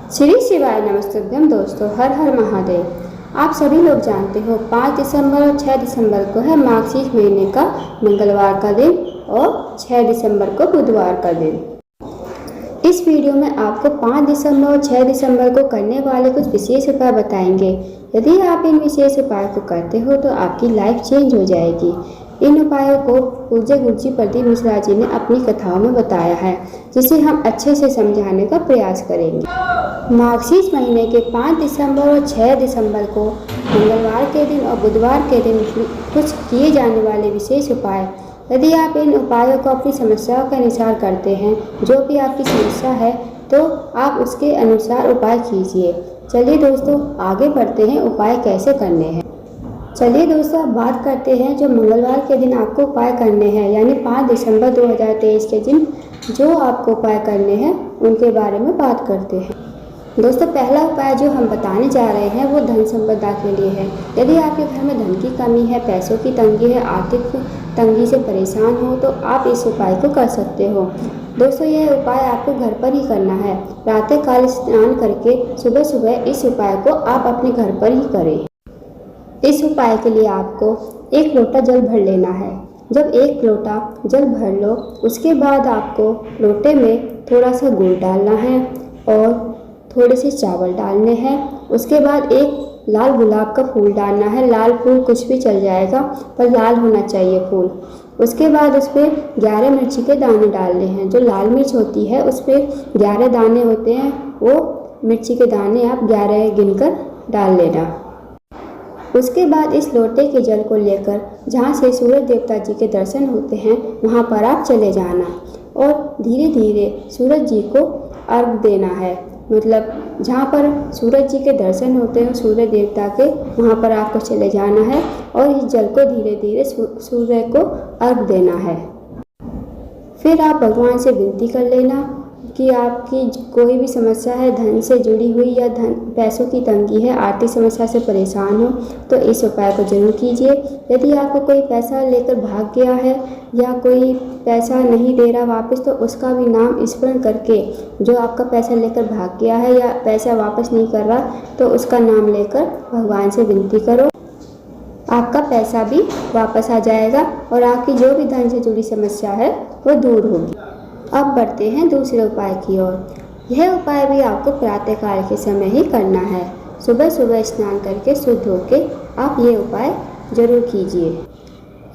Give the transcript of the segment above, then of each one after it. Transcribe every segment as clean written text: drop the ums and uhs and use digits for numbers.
श्री शिवाय नमस्तुभ्यम। दोस्तों, हर हर महादेव। आप सभी लोग जानते हो 5 दिसंबर और 6 दिसंबर को है मार्गशीर्ष महीने का मंगलवार का दिन और 6 दिसंबर को बुधवार का दिन। इस वीडियो में आपको 5 दिसंबर और 6 दिसंबर को करने वाले कुछ विशेष उपाय बताएंगे। यदि आप इन विशेष उपायों को करते हो तो आपकी लाइफ चेंज हो जाएगी। इन उपायों को पूज्य गुरुजी प्रदीप मिश्रा जी ने अपनी कथाओं में बताया है, जिसे हम अच्छे से समझाने का प्रयास करेंगे। मार्गशीर्ष महीने के 5 दिसंबर और 6 दिसंबर को मंगलवार के दिन और बुधवार के दिन कुछ किए जाने वाले विशेष उपाय। यदि आप इन उपायों को अपनी समस्याओं के अनुसार करते हैं, जो भी आपकी समस्या है, तो आप उसके अनुसार उपाय कीजिए। चलिए दोस्तों, आगे बढ़ते हैं उपाय कैसे करने हैं। चलिए दोस्तों, अब बात करते हैं जो मंगलवार के दिन आपको उपाय करने हैं, यानी 5 दिसंबर 2023 के दिन जो आपको उपाय करने हैं उनके बारे में बात करते हैं। दोस्तों, पहला उपाय जो हम बताने जा रहे हैं वो धन संपदा के लिए है। यदि आपके घर में धन की कमी है, पैसों की तंगी है, आर्थिक तंगी से परेशान हो, तो आप इस उपाय को कर सकते हो। दोस्तों, यह उपाय आपको घर पर ही करना है। प्रातः काल स्नान करके सुबह सुबह इस उपाय को आप अपने घर पर ही करें। इस उपाय के लिए आपको 1 लोटा जल भर लेना है। जब 1 लोटा जल भर लो, उसके बाद आपको लोटे में थोड़ा सा गुड़ डालना है और थोड़े से चावल डालने हैं। उसके बाद एक लाल गुलाब का फूल डालना है। लाल फूल कुछ भी चल जाएगा, पर लाल होना चाहिए फूल। उसके बाद उस पर 11 मिर्ची के दाने डालने हैं। जो लाल मिर्च होती है उस पर 11 दाने होते हैं, वो मिर्ची के दाने आप 11 गिनकर डाल लेना। उसके बाद इस लोटे के जल को लेकर जहाँ से सूरज देवता जी के दर्शन होते हैं वहाँ पर आप चले जाना और धीरे धीरे सूरज जी को अर्घ देना है। मतलब जहाँ पर सूरज जी के दर्शन होते हैं सूर्य देवता के, वहाँ पर आपको चले जाना है और इस जल को धीरे धीरे सूर्य को अर्घ देना है। फिर आप भगवान से विनती कर लेना कि आपकी कोई भी समस्या है, धन से जुड़ी हुई या पैसों की तंगी है, आर्थिक समस्या से परेशान हो, तो इस उपाय को जरूर कीजिए। यदि आपको कोई पैसा लेकर भाग गया है या कोई पैसा नहीं दे रहा वापस, तो उसका भी नाम स्मरण करके, जो आपका पैसा लेकर भाग गया है या पैसा वापस नहीं कर रहा, तो उसका नाम लेकर भगवान से विनती करो। आपका पैसा भी वापस आ जाएगा और आपकी जो भी धन से जुड़ी समस्या है वो दूर होगी। अब बढ़ते हैं दूसरे उपाय की ओर। यह उपाय भी आपको प्रातःकाल के समय ही करना है। सुबह सुबह स्नान करके शुद्ध होकर आप ये उपाय जरूर कीजिए।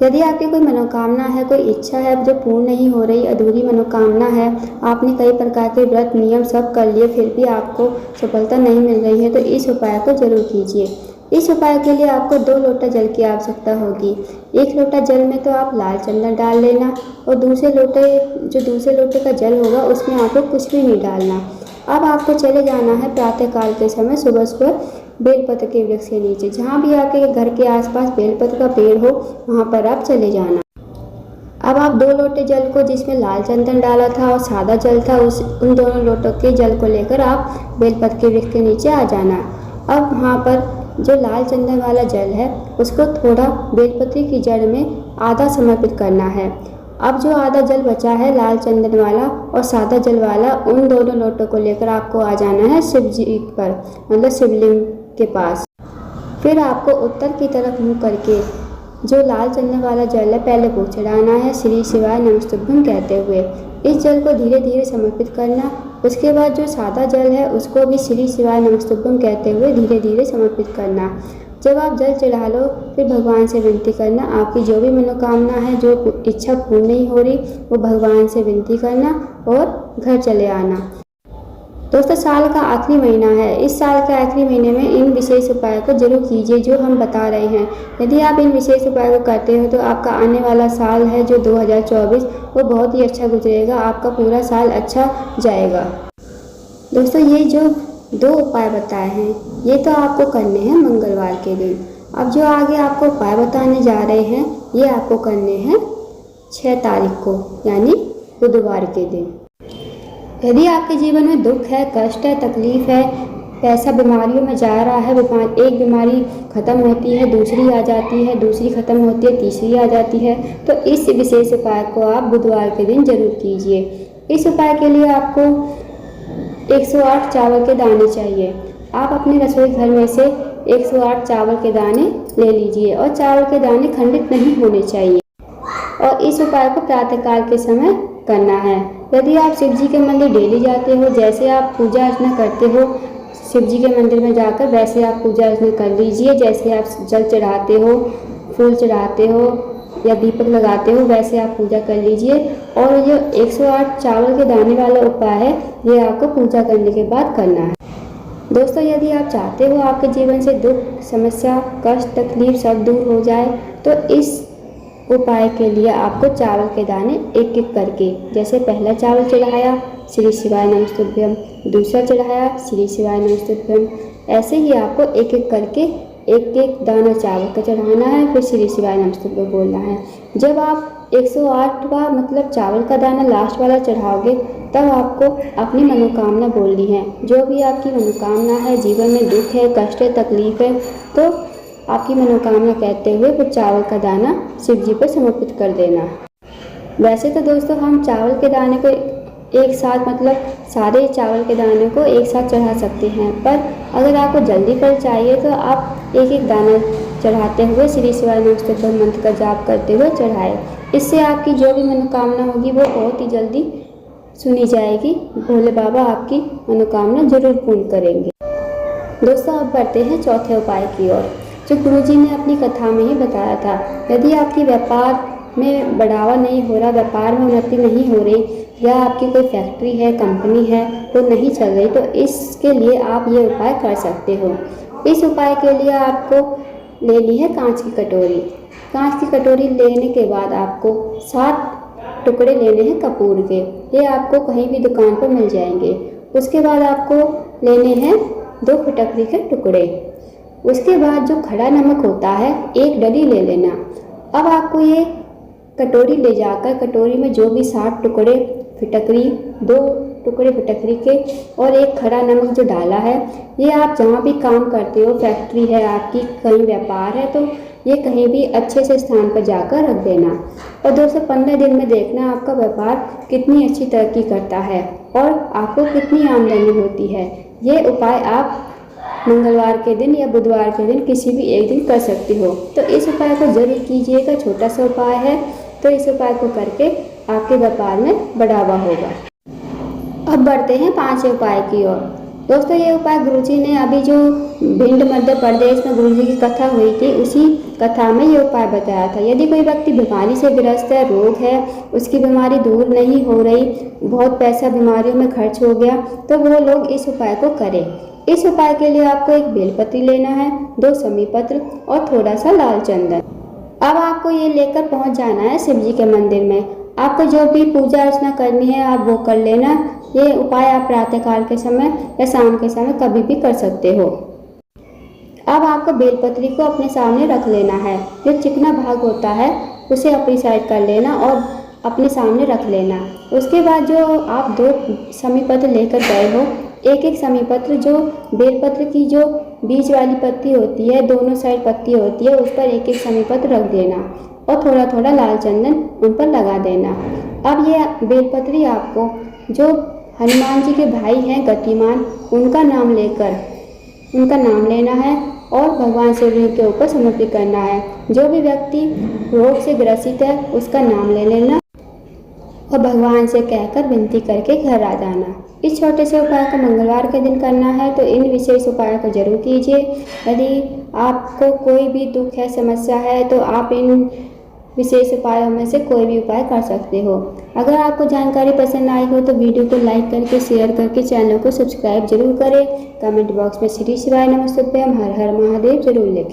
यदि आपकी कोई मनोकामना है, कोई इच्छा है जो पूर्ण नहीं हो रही, अधूरी मनोकामना है, आपने कई प्रकार के व्रत नियम सब कर लिए फिर भी आपको सफलता नहीं मिल रही है, तो इस उपाय को जरूर कीजिए। इस उपाय के लिए आपको 2 लोटा जल की आवश्यकता होगी। 1 लोटा जल में तो आप लाल चंदन डाल लेना और दूसरे लोटे का जल होगा उसमें आपको कुछ भी नहीं डालना। अब आपको चले जाना है प्रातःकाल के समय सुबह सुबह बेलपत्र के वृक्ष के नीचे। जहाँ भी आपके घर के आसपास बेलपत्र का पेड़ हो वहाँ पर आप चले जाना। अब आप 2 लोटे जल को, जिसमें लाल चंदन डाला था और सादा जल था, उन दोनों लोटों के जल को लेकर आप बेलपत्र के वृक्ष के नीचे आ जाना। अब वहाँ पर जो लाल चंदन वाला जल है उसको थोड़ा बेलपत्री की जड़ में आधा समर्पित करना है। अब जो आधा जल बचा है लाल चंदन वाला और सादा जल वाला, उन दोनों लोटों को लेकर आपको आ जाना है शिव जी पर, मतलब शिवलिंग के पास। फिर आपको उत्तर की तरफ मुँह करके जो लाल चंदन वाला जल है पहले वो चढ़ाना है, श्री शिवाय नमस्तुभ्यम कहते हुए। इस जल को धीरे धीरे समर्पित करना। उसके बाद जो सादा जल है उसको भी श्री शिवाय नमस्तुभ्यम कहते हुए धीरे धीरे समर्पित करना। जब आप जल चढ़ा लो फिर भगवान से विनती करना। आपकी जो भी मनोकामना है, जो इच्छा पूर्ण नहीं हो रही, वो भगवान से विनती करना और घर चले आना। दोस्तों, साल का आखिरी महीना है। इस साल के आखिरी महीने में इन विशेष उपायों को जरूर कीजिए जो हम बता रहे हैं। यदि आप इन विशेष उपायों को करते हो तो आपका आने वाला साल है जो 2024 वो बहुत ही अच्छा गुजरेगा। आपका पूरा साल अच्छा जाएगा। दोस्तों, ये जो 2 उपाय बताए हैं ये तो आपको करने हैं मंगलवार के दिन। अब जो आगे आपको उपाय बताने जा रहे हैं ये आपको करने हैं 6 तारीख को, यानी बुधवार के दिन। यदि आपके जीवन में दुख है, कष्ट है, तकलीफ है, पैसा बीमारियों में जा रहा है, एक बीमारी खत्म होती है दूसरी आ जाती है, दूसरी खत्म होती है तीसरी आ जाती है, तो इस विशेष उपाय को आप बुधवार के दिन जरूर कीजिए। इस उपाय के लिए आपको 108 चावल के दाने चाहिए। आप अपने रसोई घर में से 108 चावल के दाने ले लीजिए और चावल के दाने खंडित नहीं होने चाहिए और इस उपाय को प्रातःकाल के समय करना है। यदि आप शिव जी के मंदिर डेली जाते हो, जैसे आप पूजा अर्चना करते हो शिव जी के मंदिर में जाकर, वैसे आप पूजा अर्चना कर लीजिए। जैसे आप जल चढ़ाते हो, फूल चढ़ाते हो या दीपक लगाते हो, वैसे आप पूजा कर लीजिए। और ये 108 चावल के दाने वाला उपाय है, ये आपको पूजा करने के बाद करना है। दोस्तों, यदि आप चाहते हो आपके जीवन से दुख, समस्या, कष्ट, तकलीफ सब दूर हो जाए, तो इस उपाय के लिए आपको चावल के दाने एक एक करके, जैसे पहला चावल चढ़ाया श्री शिवाय नमस्तुभ्यम, दूसरा चढ़ाया श्री शिवाय नमस्तुभ्यम, ऐसे ही आपको एक एक करके एक एक दाना चावल का चढ़ाना है, फिर श्री शिवाय नमस्तुभ्यम बोलना है। जब आप 108वां मतलब चावल का दाना लास्ट वाला चढ़ाओगे, तब आपको अपनी मनोकामना बोलनी है। जो भी आपकी मनोकामना है, जीवन में दुख है, कष्ट है, तकलीफ है, तो आपकी मनोकामना कहते हुए फिर चावल का दाना शिव जी पर समर्पित कर देना। वैसे तो दोस्तों हम चावल के दाने को एक साथ मतलब सारे चावल के दाने को एक साथ चढ़ा सकते हैं, पर अगर आपको जल्दी फल चाहिए तो आप एक एक दाना चढ़ाते हुए श्री शिवाय नमस्तुभ्यम मंत्र का जाप करते हुए चढ़ाए। इससे आपकी जो भी मनोकामना होगी वो बहुत ही जल्दी सुनी जाएगी। भोले बाबा आपकी मनोकामना जरूर पूर्ण करेंगे। दोस्तों, अब बढ़ते हैं चौथे उपाय की ओर, जो गुरुजी ने अपनी कथा में ही बताया था। यदि आपकी व्यापार में बढ़ावा नहीं हो रहा, व्यापार में उन्नति नहीं हो रही, या आपकी कोई फैक्ट्री है, कंपनी है वो नहीं चल रही, तो इसके लिए आप ये उपाय कर सकते हो। इस उपाय के लिए आपको लेनी है कांच की कटोरी। कांच की कटोरी लेने के बाद आपको 7 टुकड़े लेने हैं कपूर के। ये आपको कहीं भी दुकान पर मिल जाएंगे। उसके बाद आपको लेने हैं 2 फिटकरी के टुकड़े। उसके बाद जो खड़ा नमक होता है 1 डली ले लेना। अब आपको ये कटोरी ले जाकर कटोरी में जो भी 7 टुकड़े फिटकरी, 2 टुकड़े फिटकरी के और 1 खड़ा नमक जो डाला है, ये आप जहाँ भी काम करते हो, फैक्ट्री है आपकी, कहीं व्यापार है, तो ये कहीं भी अच्छे से स्थान पर जाकर रख देना। और दोस्तों 15 दिन में देखना आपका व्यापार कितनी अच्छी तरक्की करता है और आपको कितनी आमदनी होती है। ये उपाय आप मंगलवार के दिन या बुधवार के दिन किसी भी एक दिन कर सकते हो। तो इस उपाय को जरूर कीजिएगा। छोटा सा उपाय है, तो इस उपाय को करके आपके व्यापार में बढ़ावा होगा। अब बढ़ते हैं 5वें उपाय की ओर। दोस्तों, ये उपाय गुरुजी ने अभी जो भिंड मध्य प्रदेश में गुरुजी की कथा हुई थी, उसी कथा में ये उपाय बताया था। यदि कोई व्यक्ति बीमारी से ग्रस्त है, रोग है, उसकी बीमारी दूर नहीं हो रही, बहुत पैसा बीमारियों में खर्च हो गया, तो वो लोग इस उपाय को करें। इस उपाय के लिए आपको 1 बेलपत्री लेना है, 2 समी पत्र और थोड़ा सा लाल चंदन। अब आपको ये लेकर पहुंच जाना है शिव जी के मंदिर में। आपको जो भी पूजा अर्चना करनी है आप वो कर लेना। ये उपाय आप प्रातःकाल के समय या शाम के समय कभी भी कर सकते हो। अब आपको बेलपत्री को अपने सामने रख लेना है। जो चिकना भाग होता है उसे अपनी साइड कर लेना और अपने सामने रख लेना। उसके बाद जो आप 2 समी पत्र लेकर गए हो, एक समी पत्र जो बेलपत्र की जो बीच वाली पत्ती होती है, दोनों साइड पत्ती होती है, उस पर एक समी पत्र रख देना और थोड़ा थोड़ा लाल चंदन उन पर लगा देना। अब ये बेलपत्री आपको जो हनुमान जी के भाई हैं गतिमान, उनका नाम लेना है और भगवान शिवलिंग के ऊपर समर्पित करना है। जो भी व्यक्ति रोग से ग्रसित है उसका नाम ले लेना और भगवान से कहकर विनती करके घर आ जाना। इस छोटे से उपाय को मंगलवार के दिन करना है, तो इन विशेष उपायों को जरूर कीजिए। यदि आपको कोई भी दुख है, समस्या है, तो आप इन विशेष उपायों में से कोई भी उपाय कर सकते हो। अगर आपको जानकारी पसंद आई हो तो वीडियो को लाइक करके, शेयर करके चैनल को सब्सक्राइब जरूर करें। कमेंट बॉक्स में श्री शिवाय नमस्तुभ्यम, हर हर महादेव जरूर लिखें।